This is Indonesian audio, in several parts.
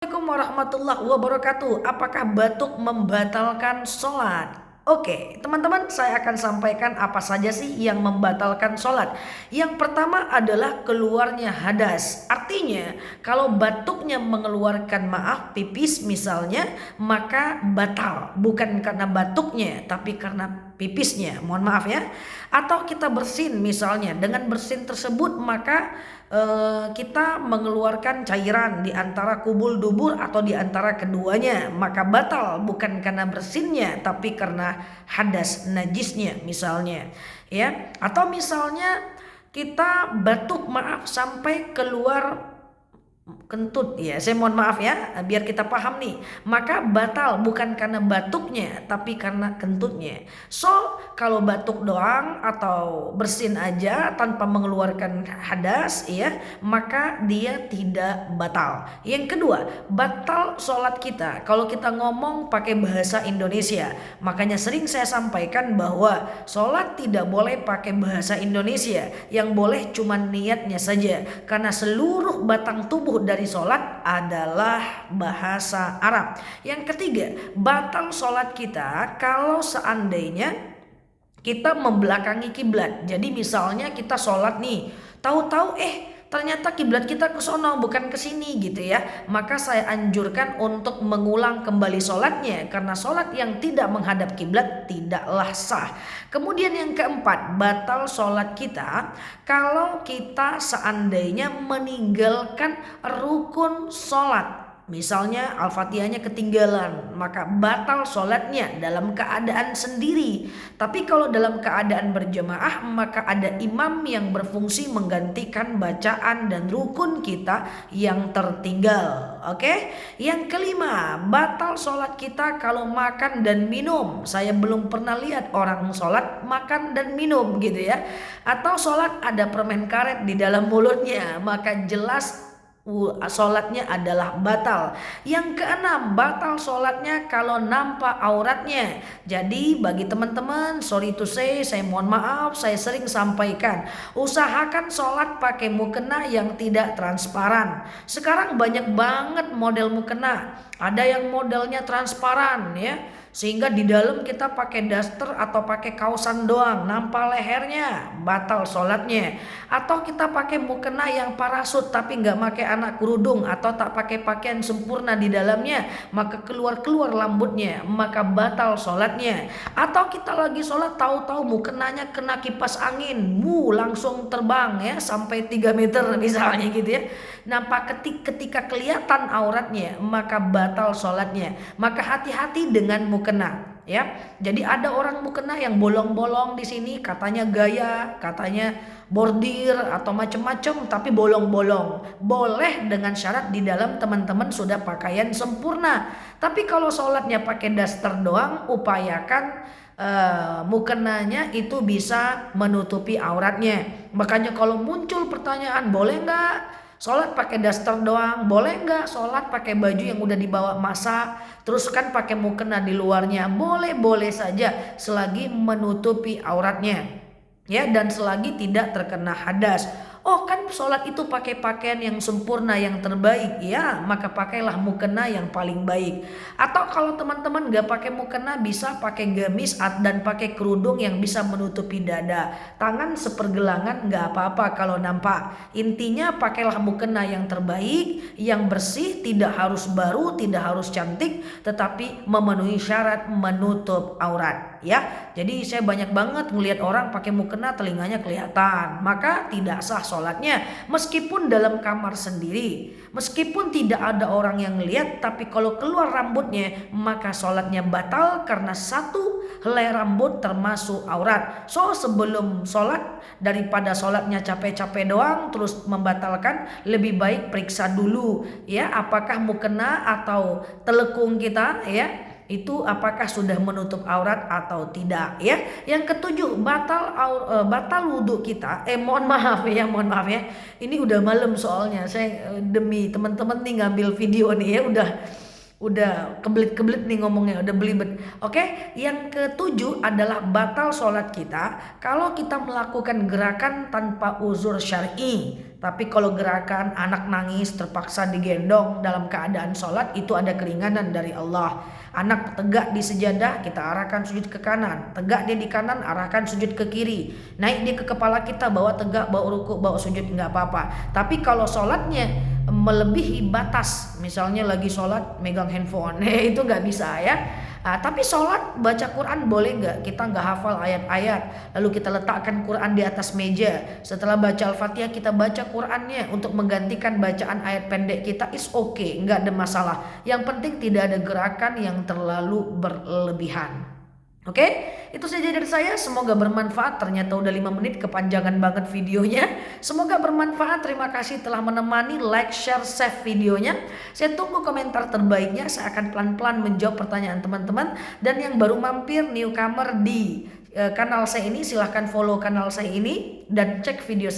Assalamualaikum warahmatullahi wabarakatuh. Apakah batuk membatalkan sholat? Oke, teman-teman, saya akan sampaikan apa saja sih yang membatalkan sholat. Yang pertama adalah keluarnya hadas. Artinya, kalau batuknya mengeluarkan pipis misalnya, maka batal. Bukan karena batuknya, tapi karena pipisnya. Mohon maaf ya. Atau kita bersin misalnya, dengan bersin tersebut maka kita mengeluarkan cairan di antara kubul dubur atau di antara keduanya, maka batal bukan karena bersinnya tapi karena hadas najisnya misalnya ya. Atau misalnya kita batuk sampai keluar kentut ya, saya mohon maaf ya, biar kita paham nih, maka batal bukan karena batuknya tapi karena kentutnya. So kalau batuk doang atau bersin aja tanpa mengeluarkan hadas ya, maka dia tidak batal. Yang kedua, batal sholat kita kalau kita ngomong pakai bahasa Indonesia. Makanya sering saya sampaikan bahwa sholat tidak boleh pakai bahasa Indonesia, yang boleh cuma niatnya saja, karena seluruh batang tubuh dari sholat adalah bahasa Arab. Yang ketiga, batal sholat kita kalau seandainya kita membelakangi kiblat. Jadi misalnya kita sholat nih, tahu-tahu ternyata kiblat kita ke sono bukan ke sini gitu ya. Maka saya anjurkan untuk mengulang kembali sholatnya, karena sholat yang tidak menghadap kiblat tidaklah sah. Kemudian yang keempat, batal sholat kita kalau kita seandainya meninggalkan rukun sholat. Misalnya Al-Fatihahnya ketinggalan, maka batal sholatnya dalam keadaan sendiri. Tapi kalau dalam keadaan berjamaah, maka ada imam yang berfungsi menggantikan bacaan dan rukun kita yang tertinggal. Oke? Yang kelima, batal sholat kita kalau makan dan minum. Saya belum pernah lihat orang sholat makan dan minum gitu ya. Atau sholat ada permen karet di dalam mulutnya, maka jelas sholatnya adalah batal. Yang keenam, batal sholatnya kalau nampak auratnya. Jadi bagi teman-teman, sorry to say, saya mohon maaf, saya sering sampaikan, usahakan sholat pakai mukena yang tidak transparan. Sekarang banyak banget model mukena. Ada yang modelnya transparan ya, sehingga di dalam kita pakai daster atau pakai kausan doang, nampak lehernya, batal sholatnya. Atau kita pakai mukena yang parasut tapi nggak pakai anak kerudung, atau tak pakai pakaian sempurna di dalamnya, maka keluar rambutnya, maka batal sholatnya. Atau kita lagi sholat tahu-tahu mukenanya kena kipas angin, langsung terbang ya sampai 3 meter misalnya gitu ya. Nampak ketika kelihatan auratnya, maka batal sholatnya. Maka hati-hati dengan mukena ya. Jadi ada orang mukena yang bolong-bolong di sini, katanya gaya, katanya bordir atau macam-macam, tapi bolong-bolong. Boleh dengan syarat di dalam teman-teman sudah pakaian sempurna. Tapi kalau sholatnya pakai daster doang, upayakan mukenanya itu bisa menutupi auratnya. Makanya kalau muncul pertanyaan, boleh nggak sholat pakai daster doang, boleh nggak sholat pakai baju yang udah dibawa masa, terus kan pakai mukena di luarnya? Boleh saja selagi menutupi auratnya ya, dan selagi tidak terkena hadas. Oh kan sholat itu pakai pakaian yang sempurna, yang terbaik ya, maka pakailah mukena yang paling baik. Atau kalau teman-teman gak pakai mukena, bisa pakai gamis dan pakai kerudung yang bisa menutupi dada. Tangan sepergelangan gak apa-apa kalau nampak. Intinya pakailah mukena yang terbaik, yang bersih, tidak harus baru, tidak harus cantik, tetapi memenuhi syarat menutup aurat ya. Jadi saya banyak banget melihat orang pakai mukena telinganya kelihatan, maka tidak sah sholatnya. Meskipun dalam kamar sendiri, meskipun tidak ada orang yang lihat, tapi kalau keluar rambutnya maka sholatnya batal, karena satu helai rambut termasuk aurat. So sebelum sholat, daripada sholatnya capek-capek doang terus membatalkan, lebih baik periksa dulu ya, apakah mukena atau telekung kita ya itu apakah sudah menutup aurat atau tidak ya. Yang ketujuh, batal wudhu kita. Mohon maaf ya. Ini udah malam soalnya. Saya demi teman-teman nih ngambil video nih ya, udah kebelit nih ngomongnya, udah belibet. Oke, yang ketujuh adalah batal sholat kita kalau kita melakukan gerakan tanpa uzur syar'i. Tapi kalau gerakan anak nangis terpaksa digendong dalam keadaan sholat, itu ada keringanan dari Allah. Anak tegak di sejadah, kita arahkan sujud ke kanan. Tegak dia di kanan, arahkan sujud ke kiri. Naik dia ke kepala kita, bawa tegak, bawa rukuk, bawa sujud, nggak apa-apa. Tapi kalau sholatnya melebihi batas, misalnya lagi sholat megang handphone, itu nggak bisa ya. Tapi sholat baca Quran boleh nggak? Kita nggak hafal ayat-ayat, lalu kita letakkan Quran di atas meja. Setelah baca Al-Fatihah kita baca Qurannya untuk menggantikan bacaan ayat pendek kita, is okay, nggak ada masalah. Yang penting tidak ada gerakan yang terlalu berlebihan. Oke, itu saja dari saya. Semoga bermanfaat. Ternyata udah 5 menit, kepanjangan banget videonya. Semoga bermanfaat. Terima kasih telah menemani. Like, share, save videonya. Saya tunggu komentar terbaiknya. Saya akan pelan-pelan menjawab pertanyaan teman-teman. Dan yang baru mampir, newcomer di kanal saya ini, silahkan follow kanal saya ini dan cek video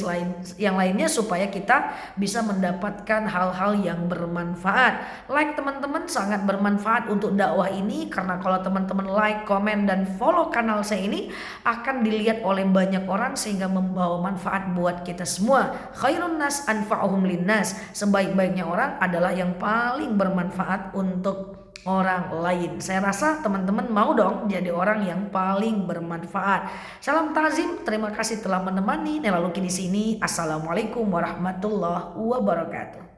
yang lainnya supaya kita bisa mendapatkan hal-hal yang bermanfaat. Like teman-teman sangat bermanfaat untuk dakwah ini, karena kalau teman-teman like, komen, dan follow kanal saya ini akan dilihat oleh banyak orang sehingga membawa manfaat buat kita semua. Khairun nas anfa'uhum linnas, sebaik-baiknya orang adalah yang paling bermanfaat untuk orang lain. Saya rasa teman-teman mau dong jadi orang yang paling bermanfaat. Salam takzim, terima kasih telah menemani. Nela Luki di sini. Assalamualaikum warahmatullahi wabarakatuh.